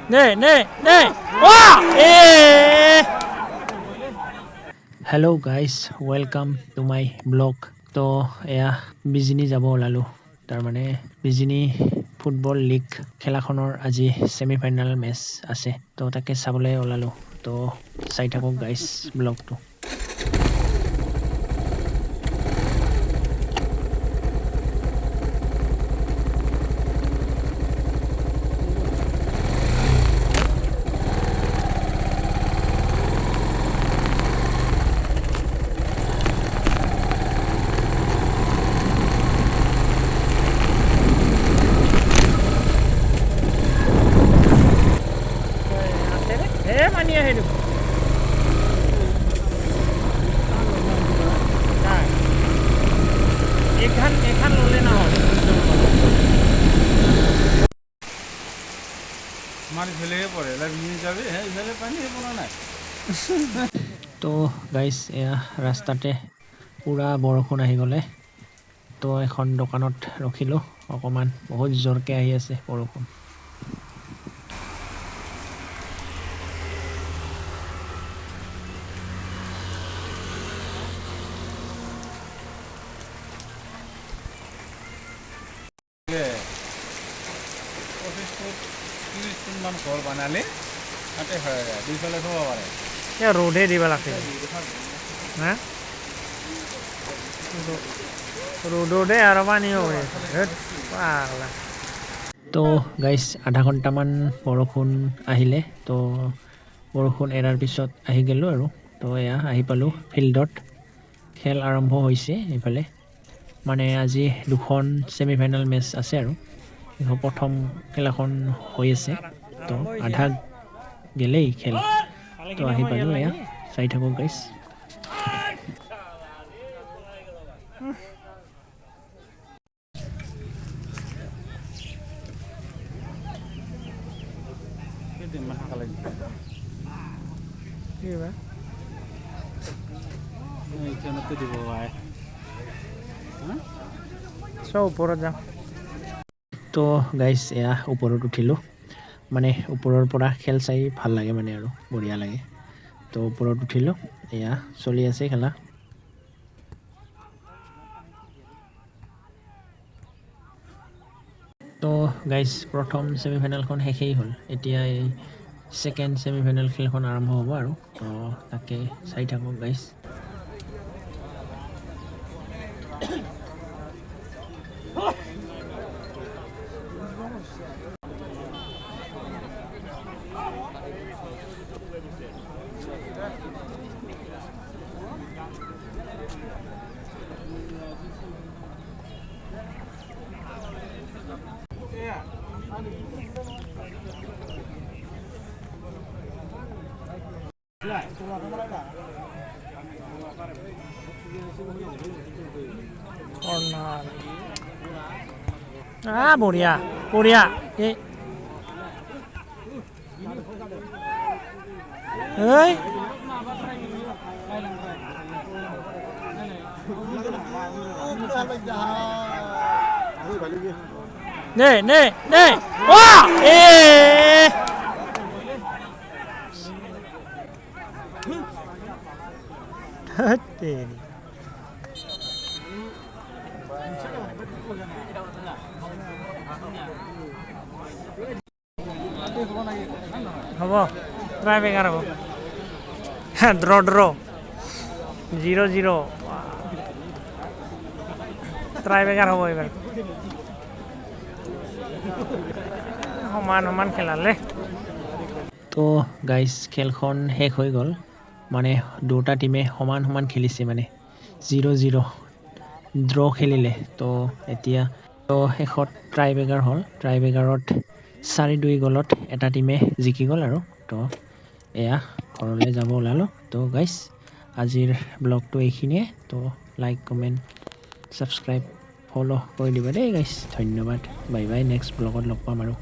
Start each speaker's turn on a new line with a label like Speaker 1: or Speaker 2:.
Speaker 1: Hello guys, welcome to my blog. তো এয়া বিজিনি যাব ওলালো তাৰ মানে বিজিনি ফুটবল লীগ খেলাখনৰ আজি সেমিফাইনাল মেচ আছে তো তাকে চাবলৈ ওলালো তো চাই থাকক গাইস ব্লগটো তো গাইস এয়া ৰাস্তাতে পুৰা বৰষুণ আহি গলে তো এখন দোকানত ৰখিলো অকমান বহুত জোৰকে আহি আছে বৰষুণ
Speaker 2: ঘৰ বনালে তাতে হয় দুইফালে থব পাৰে
Speaker 3: रोडे দিব লাগে হ্যাঁ रोडे আৰু পানী হয় পাগলা
Speaker 1: তো গাইস আধা ঘন্টামান বৰষুণ আহিলে তো বৰষুণ এৰাৰ পিছত আহি গলো আৰু তো এয়া আহি পালো ফিল্ডত খেল আৰম্ভ হৈছে এইফালে মানে আজি দুখন সেমিফাইনাল মেচ আছে আৰু প্ৰথম খেলাখন হৈ আছে তো আধা গেলেই খেল তো আহি পালো এয়া চাই থাকক গাইস
Speaker 3: ওপৰত যাম
Speaker 1: তো গাইস এয়া ওপৰত উঠিলো মানে ওপৰৰ পৰা খেল চাই ভাল লাগে মানে আৰু বঢ়িয়া লাগে তো ওপৰত উঠিলো এয়া চলি আছে খেলা তো গাইস প্ৰথম সেমিফাইনালখন শেষেই হ'ল এতিয়া এই সেকেন্ড সেমিফাইনাল খেলখন আৰম্ভ হ'ব আৰু তো তাকে চাই থাকক গাইস
Speaker 3: বঢ়িয়া বঢ়িয়া এই হ'ব ট্ৰাই বেকাৰ হ'ব ড্ৰ 0-0 ট্ৰাই বেকাৰ হ'ব এইবাৰ সমান খেলালে
Speaker 1: তো গাইস খেলখন শেষ হৈ গ'ল মানে দুটা টিমে সমান খেলিছে মানে 0-0 ড্ৰ খেলিলে তো এতিয়া তো শেষত ট্ৰাইবেকাৰ হ'ল ট্ৰাইবেকাৰত 4-2 গলত এটা টিমে জিকি গ'ল আৰু তো এয়া ঘৰলৈ যাব ওলালো তো গাইস আজিৰ ব্লগটো এইখিনিয়ে তো লাইক কমেন্ট সাবস্ক্ৰাইব ফলো কৰি দিবা দেই গাইস ধন্যবাদ বাই বাই নেক্সট ব্লগত লগ পাম আৰু